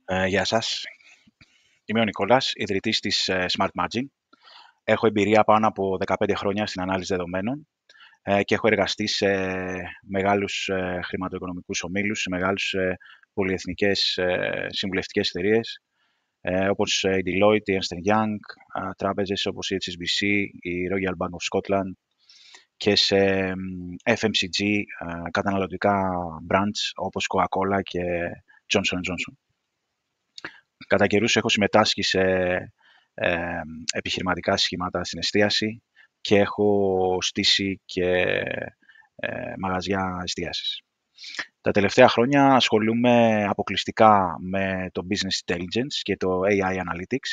Γεια σας. Είμαι ο Νικόλας, ιδρυτής της Smart Margin. Έχω εμπειρία πάνω από 15 χρόνια στην ανάλυση δεδομένων και έχω εργαστεί σε μεγάλους χρηματοοικονομικούς ομίλους, σε μεγάλους πολυεθνικές συμβουλευτικές εταιρείες, όπως η Deloitte, η Ernst Young, τράπεζες όπως η HSBC, η Royal Bank of Scotland και σε FMCG καταναλωτικά brands όπως Coca-Cola και Johnson Johnson. Κατά καιρούς έχω συμμετάσχει σε επιχειρηματικά σχήματα στην εστίαση και έχω στήσει και μαγαζιά εστίασης. Τα τελευταία χρόνια ασχολούμαι αποκλειστικά με το Business Intelligence και το AI Analytics,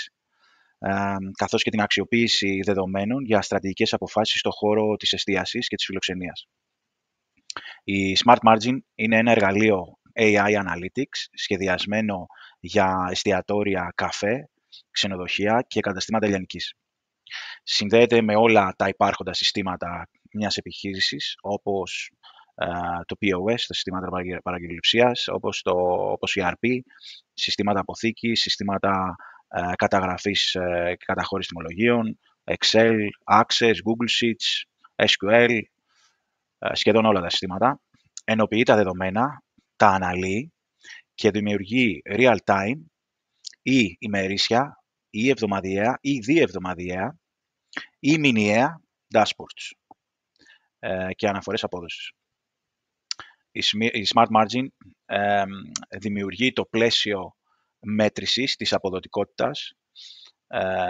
καθώς και την αξιοποίηση δεδομένων για στρατηγικές αποφάσεις στον χώρο της εστίασης και της φιλοξενίας. Η Smart Margin είναι ένα εργαλείο AI Analytics σχεδιασμένο για εστιατόρια, καφέ, ξενοδοχεία και καταστήματα λιανικής. Συνδέεται με όλα τα υπάρχοντα συστήματα μιας επιχείρησης, όπως το POS, τα συστήματα παραγγελιψίας, όπως η ERP, συστήματα αποθήκης, συστήματα καταγραφής και καταχώρησης τιμολογίων, Excel, Access, Google Sheets, SQL, σχεδόν όλα τα συστήματα. Ενοποιεί τα δεδομένα, τα αναλύει και δημιουργεί real-time ή ημερήσια ή εβδομαδιαία ή διεβδομαδιαία ή μηνιαία dashboards και αναφορές απόδοσης. Η Smart Margin δημιουργεί το πλαίσιο μέτρησης της αποδοτικότητας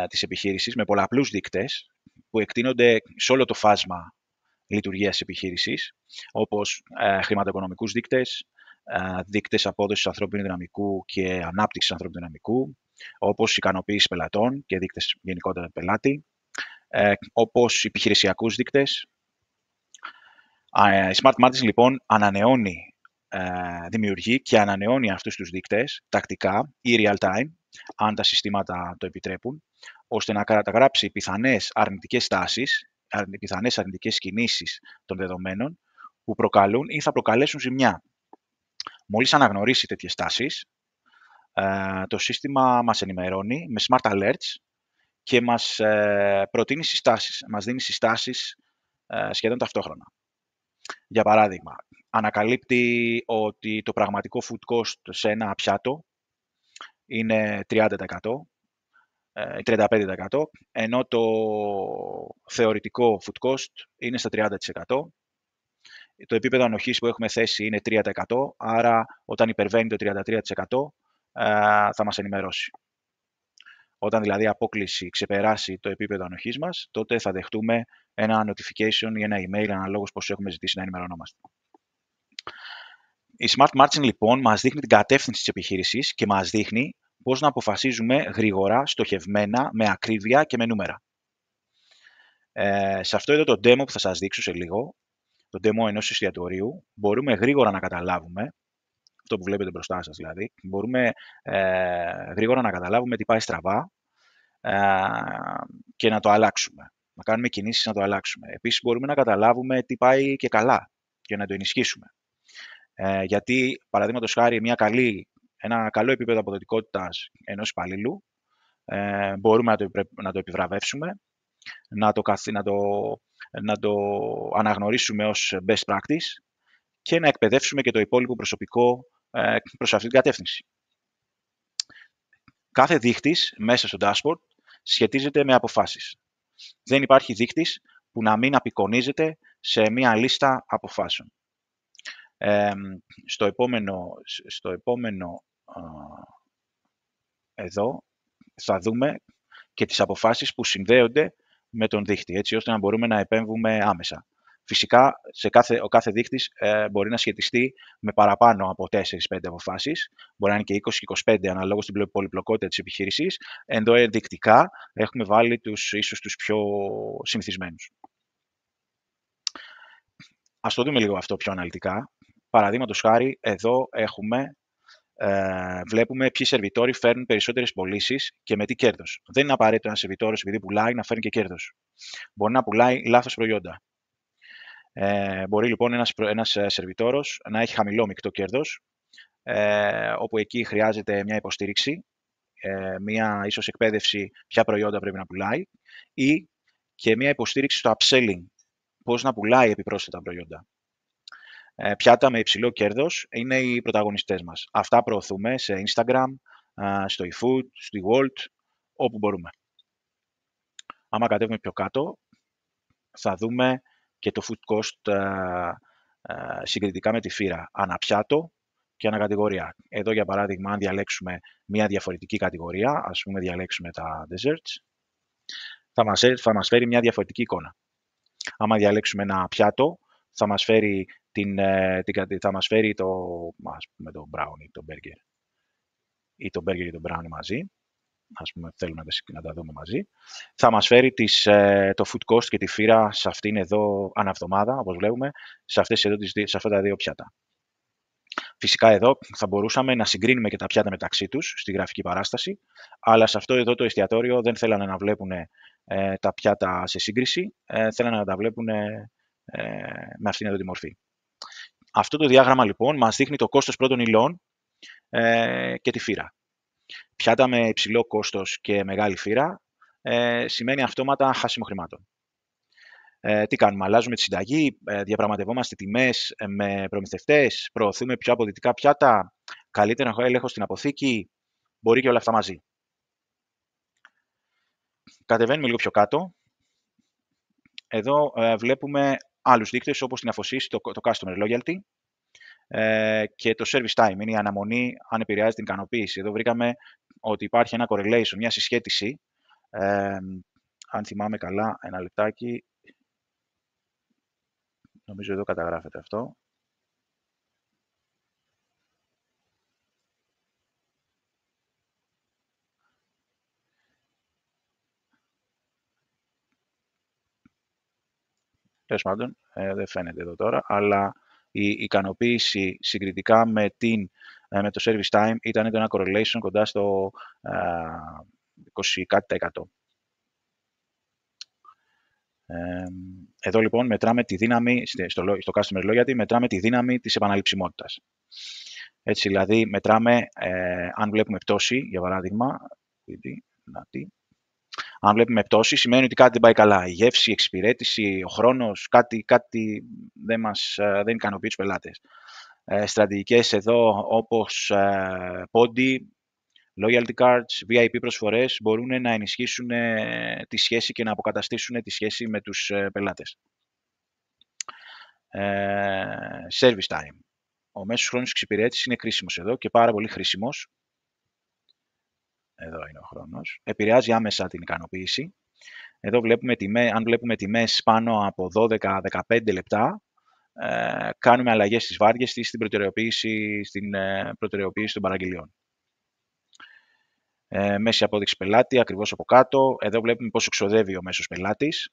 της επιχείρησης με πολλαπλούς δείκτες που εκτείνονται σε όλο το φάσμα λειτουργίας της επιχείρησης, όπως χρηματοοικονομικούς δείκτες, δείκτες απόδοσης ανθρώπινου δυναμικού και ανάπτυξης ανθρώπινου δυναμικού, όπως ικανοποίηση πελατών και δείκτες γενικότερα πελάτη, όπως επιχειρησιακούς δείκτες. Η Smart Margin λοιπόν δημιουργεί και ανανεώνει αυτούς τους δείκτες τακτικά ή real time, αν τα συστήματα το επιτρέπουν, ώστε να καταγράψει πιθανές αρνητικές τάσεις, πιθανές αρνητικές κινήσεις των δεδομένων που προκαλούν ή θα προκαλέσουν ζημιά. Μόλις αναγνωρίσει τέτοιες τάσεις, το σύστημα μας ενημερώνει με smart alerts και μας προτείνει συστάσεις, μας δίνει συστάσεις σχεδόν ταυτόχρονα. Για παράδειγμα, ανακαλύπτει ότι το πραγματικό food cost σε ένα πιάτο είναι 30%, 35%, ενώ το θεωρητικό food cost είναι στα 30%. Το επίπεδο ανοχής που έχουμε θέσει είναι 3%, άρα όταν υπερβαίνει το 33% θα μας ενημερώσει. Όταν δηλαδή η απόκλιση ξεπεράσει το επίπεδο ανοχής μας, τότε θα δεχτούμε ένα notification ή ένα email αναλόγως πώς έχουμε ζητήσει να ενημερωνόμαστε. Η Smart Margin λοιπόν μας δείχνει την κατεύθυνση της επιχείρησης και μας δείχνει πώς να αποφασίζουμε γρήγορα, στοχευμένα, με ακρίβεια και με νούμερα. Σε αυτό εδώ το demo που θα σας δείξω σε λίγο, το demo ενός εστιατορίου, μπορούμε γρήγορα να καταλάβουμε, αυτό που βλέπετε μπροστά σας δηλαδή, μπορούμε γρήγορα να καταλάβουμε τι πάει στραβά και να το αλλάξουμε. Να κάνουμε κινήσεις να το αλλάξουμε. Επίσης μπορούμε να καταλάβουμε τι πάει και καλά και να το ενισχύσουμε. Γιατί, παραδείγματος χάρη, ένα καλό επίπεδο αποδοτικότητας ενός υπαλλήλου μπορούμε να το επιβραβεύσουμε, να το αναγνωρίσουμε ως best practice και να εκπαιδεύσουμε και το υπόλοιπο προσωπικό προς αυτή την κατεύθυνση. Κάθε δείκτης μέσα στο dashboard σχετίζεται με αποφάσεις. Δεν υπάρχει δείκτης που να μην απεικονίζεται σε μία λίστα αποφάσεων. Στο επόμενο εδώ θα δούμε και τις αποφάσεις που συνδέονται με τον δείκτη, έτσι ώστε να μπορούμε να επέμβουμε άμεσα. Φυσικά, ο κάθε δείκτης μπορεί να σχετιστεί με παραπάνω από 4-5 αποφάσεις, μπορεί να είναι και 20 και 25 αναλόγως στην πολυπλοκότητα της επιχείρησης. Εδώ ενδεικτικά έχουμε βάλει ίσως τους πιο συνηθισμένους. Ας το δούμε λίγο αυτό πιο αναλυτικά. Παραδείγματος χάρη, εδώ βλέπουμε ποιοι σερβιτόροι φέρνουν περισσότερες πωλήσεις και με τι κέρδος. Δεν είναι απαραίτητο ένας σερβιτόρος, επειδή πουλάει, να φέρνει και κέρδος. Μπορεί να πουλάει λάθος προϊόντα. Μπορεί λοιπόν ένας σερβιτόρος να έχει χαμηλό μεικτό κέρδος, όπου εκεί χρειάζεται μια υποστήριξη, μια ίσως εκπαίδευση ποια προϊόντα πρέπει να πουλάει ή και μια υποστήριξη στο upselling, πώς να πουλάει επιπρόσθετα προϊόντα. Πιάτα με υψηλό κέρδος είναι οι πρωταγωνιστές μας. Αυτά προωθούμε σε Instagram, στο eFood, στη Wolt, όπου μπορούμε. Άμα κατέβουμε πιο κάτω, θα δούμε και το food cost συγκριτικά με τη φύρα, αναπιάτο και ανακατηγορία. Εδώ, για παράδειγμα, αν διαλέξουμε μια διαφορετική κατηγορία, ας πούμε διαλέξουμε τα desserts, θα μας φέρει μια διαφορετική εικόνα. Άμα διαλέξουμε ένα πιάτο, θα μας φέρει, θα μας φέρει ας πούμε, το brownie, το burger. Ή το burger ή το brownie μαζί. Ας πούμε, θέλουμε να τα δούμε μαζί. Θα μας φέρει το food cost και τη φύρα σε αυτήν εδώ αναβδομάδα, όπως βλέπουμε, σε αυτά τα δύο πιάτα. Φυσικά εδώ θα μπορούσαμε να συγκρίνουμε και τα πιάτα μεταξύ τους στη γραφική παράσταση, αλλά σε αυτό εδώ το εστιατόριο δεν θέλανε να βλέπουν τα πιάτα σε σύγκριση, θέλανε να τα βλέπουν με αυτήν εδώ τη μορφή. Αυτό το διάγραμμα λοιπόν μας δείχνει το κόστος πρώτων υλών και τη φύρα. Πιάτα με υψηλό κόστος και μεγάλη φύρα σημαίνει αυτόματα χάσιμο χρημάτων. Τι κάνουμε, αλλάζουμε τη συνταγή, διαπραγματευόμαστε τιμές με προμηθευτές, προωθούμε πιο αποδυτικά πιάτα, καλύτερο έλεγχο στην αποθήκη, μπορεί και όλα αυτά μαζί. Κατεβαίνουμε λίγο πιο κάτω. Εδώ βλέπουμε άλλους δείκτες όπως την αφοσίωση, το Customer Loyalty και το Service Time, είναι η αναμονή αν επηρεάζει την ικανοποίηση. Εδώ βρήκαμε ότι υπάρχει ένα correlation, μια συσχέτιση, αν θυμάμαι καλά, ένα λεπτάκι, νομίζω εδώ καταγράφεται αυτό. Τέλος πάντων, δεν φαίνεται εδώ τώρα, αλλά η ικανοποίηση συγκριτικά με το service time ήταν ένα correlation κοντά στο 20%. Εδώ λοιπόν μετράμε τη δύναμη, στο Customer Loyalty μετράμε τη δύναμη της επαναληψιμότητας. Έτσι δηλαδή μετράμε, αν βλέπουμε πτώση, για παράδειγμα, αν βλέπουμε πτώση, σημαίνει ότι κάτι δεν πάει καλά. Η γεύση, η εξυπηρέτηση, ο χρόνος, κάτι δεν ικανοποιεί τους πελάτες. Στρατηγικές εδώ όπως Podi, Loyalty Cards, VIP προσφορές μπορούν να ενισχύσουν τη σχέση και να αποκαταστήσουν τη σχέση με τους πελάτες. Service time. Ο μέσος χρόνος εξυπηρέτησης είναι κρίσιμος εδώ και πάρα πολύ χρήσιμος. Εδώ είναι ο χρόνος. Επηρεάζει άμεσα την ικανοποίηση. Εδώ αν βλέπουμε τιμές πάνω από 12-15 λεπτά, κάνουμε αλλαγές στις βάρδιες της στην προτεραιοποίηση των παραγγελιών. Μέση απόδειξη πελάτη, ακριβώς από κάτω. Εδώ βλέπουμε πόσο ξοδεύει ο μέσος πελάτης.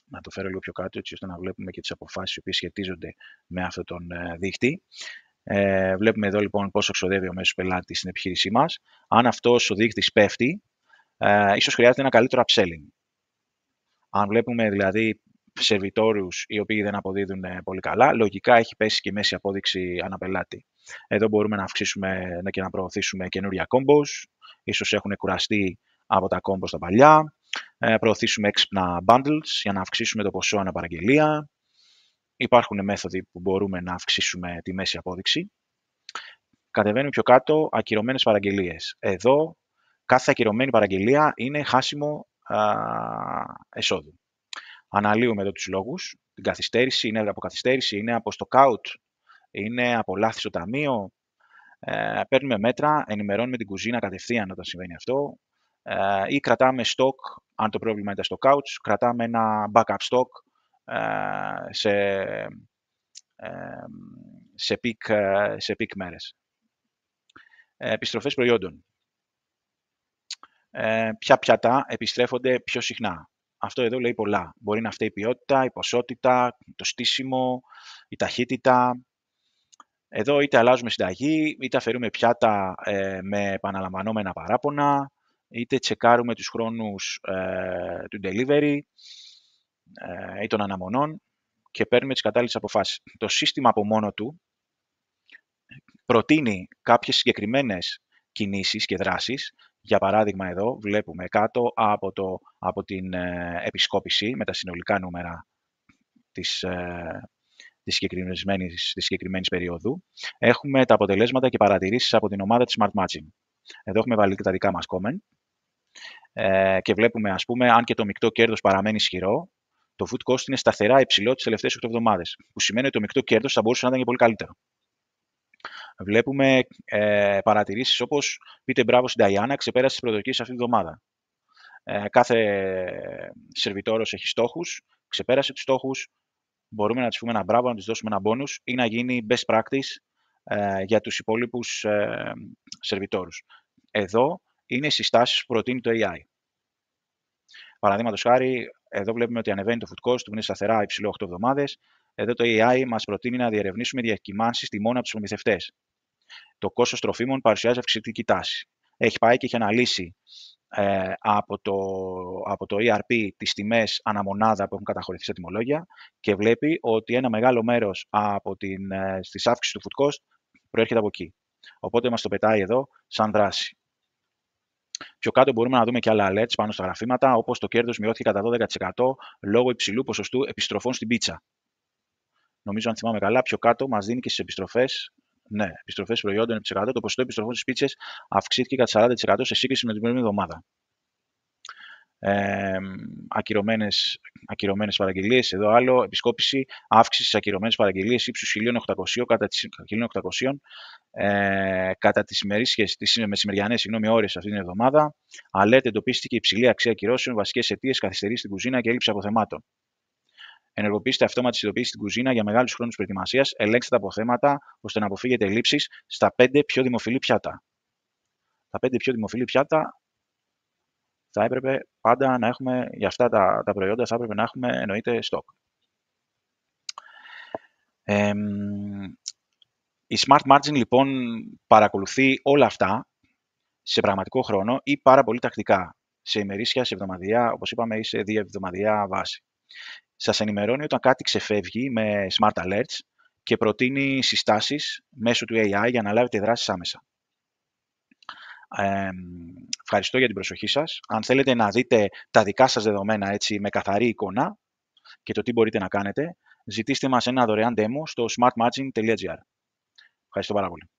Να το φέρω λίγο πιο κάτω, έτσι ώστε να βλέπουμε και τις αποφάσεις οι οποίες σχετίζονται με αυτόν τον δείκτη. Βλέπουμε εδώ λοιπόν πόσο ξοδεύει ο μέσος πελάτης στην επιχείρησή μας. Αν αυτός ο δείκτης πέφτει, ίσως χρειάζεται ένα καλύτερο upselling. Αν βλέπουμε δηλαδή σερβιτόρους οι οποίοι δεν αποδίδουν πολύ καλά, λογικά έχει πέσει και η μέση απόδειξη αναπελάτη. Εδώ μπορούμε να αυξήσουμε και να προωθήσουμε καινούρια combos, ίσως έχουν κουραστεί από τα combos τα παλιά, προωθήσουμε έξυπνα bundles για να αυξήσουμε το ποσό αναπαραγγελία. Υπάρχουν μέθοδοι που μπορούμε να αυξήσουμε τη μέση απόδειξη. Κατεβαίνουμε πιο κάτω, ακυρωμένες παραγγελίες. Εδώ κάθε ακυρωμένη παραγγελία είναι χάσιμο εσόδου. Αναλύουμε εδώ τους λόγους. Την καθυστέρηση, είναι από καθυστέρηση, είναι από stock out, είναι από λάθη στο ταμείο. Παίρνουμε μέτρα, ενημερώνουμε την κουζίνα κατευθείαν όταν συμβαίνει αυτό ή κρατάμε stock, αν το πρόβλημα είναι τα stock outs, κρατάμε ένα backup stock σε peak μέρες. Επιστροφές προϊόντων. Ποια πιάτα επιστρέφονται πιο συχνά. Αυτό εδώ λέει πολλά. Μπορεί να φταίει η ποιότητα, η ποσότητα, το στήσιμο, η ταχύτητα. Εδώ είτε αλλάζουμε συνταγή, είτε αφαιρούμε πιάτα με επαναλαμβανόμενα παράπονα, είτε τσεκάρουμε τους χρόνους του delivery ή των αναμονών και παίρνουμε τις κατάλληλες αποφάσεις. Το σύστημα από μόνο του προτείνει κάποιες συγκεκριμένες κινήσεις και δράσεις. Για παράδειγμα εδώ βλέπουμε κάτω από την επισκόπηση με τα συνολικά νούμερα της συγκεκριμένης περίοδου. Έχουμε τα αποτελέσματα και παρατηρήσεις από την ομάδα της Smart Matching. Εδώ έχουμε βάλει και τα δικά μας comment και βλέπουμε, ας πούμε, αν και το μεικτό κέρδος παραμένει ισχυρό, το food cost είναι σταθερά υψηλό τις τελευταίες 8 εβδομάδες, που σημαίνει ότι το μεικτό κέρδος θα μπορούσε να ήταν και πολύ καλύτερο. Βλέπουμε παρατηρήσεις όπως «Πείτε μπράβο στην Diana, ξεπέρασε τις προοδοκίες αυτή τη εβδομάδα». Κάθε σερβιτόρος έχει στόχους, ξεπέρασε τους στόχους, μπορούμε να της πούμε ένα μπράβο, να της δώσουμε ένα bonus ή να γίνει best practice για τους υπόλοιπους σερβιτόρους. Εδώ είναι οι συστάσεις που προτείνει το AI. Παραδείγματος χάρη, εδώ βλέπουμε ότι ανεβαίνει το food cost, που είναι σταθερά υψηλό 8 εβδομάδες. Εδώ το AI μας προτείνει να διερευνήσουμε διακυμάνσεις τιμών από τους προμηθευτές. Το κόστος τροφίμων παρουσιάζει αυξητική τάση. Έχει πάει και έχει αναλύσει από το ERP τις τιμές αναμονάδα που έχουν καταχωρηθεί σε τιμολόγια και βλέπει ότι ένα μεγάλο μέρος της αύξησης του food cost προέρχεται από εκεί. Οπότε μας το πετάει εδώ σαν δράση. Πιο κάτω μπορούμε να δούμε και άλλα alerts πάνω στα γραφήματα, όπως το κέρδος μειώθηκε κατά 12% λόγω υψηλού ποσοστού επιστροφών στην πίτσα. Νομίζω, αν θυμάμαι καλά, πιο κάτω μας δίνει και στις επιστροφές. Ναι, επιστροφές προϊόντων 100%. Το ποσοστό επιστροφών στις πίτσες αυξήθηκε κατά 40% σε σύγκριση με την προηγούμενη εβδομάδα. Ακυρωμένες παραγγελίες. Εδώ άλλο, επισκόπηση, αύξηση στις ακυρωμένες παραγγελίες ύψους 1.800 κατά τις μεσημεριανές ώρες αυτή την εβδομάδα. Alert εντοπίστηκε υψηλή αξία ακυρώσεων, βασικές αιτίες καθυστερήσεις στην κουζίνα και έλλειψη αποθεμάτων. Ενεργοποιήστε αυτόματη ειδοποίηση στην κουζίνα για μεγάλους χρόνους προετοιμασίας. Ελέγξτε τα αποθέματα ώστε να αποφύγετε ελλείψεις στα 5 πιο δημοφιλή πιάτα. Τα 5 πιο δημοφιλή πιάτα θα έπρεπε πάντα να έχουμε, για αυτά τα προϊόντα θα έπρεπε να έχουμε, εννοείται, στόκ. Η Smart Margin λοιπόν παρακολουθεί όλα αυτά σε πραγματικό χρόνο ή πάρα πολύ τακτικά, σε ημερήσια, σε εβδομαδιαία, όπως είπαμε, ή σε διεβδομαδιαία βάση. Σας ενημερώνει όταν κάτι ξεφεύγει με Smart Alerts και προτείνει συστάσεις μέσω του AI για να λάβετε δράσεις άμεσα. Ευχαριστώ για την προσοχή σας. Αν θέλετε να δείτε τα δικά σας δεδομένα έτσι, με καθαρή εικόνα και το τι μπορείτε να κάνετε, ζητήστε μας ένα δωρεάν demo στο smartmatching.gr. Ευχαριστώ πάρα πολύ.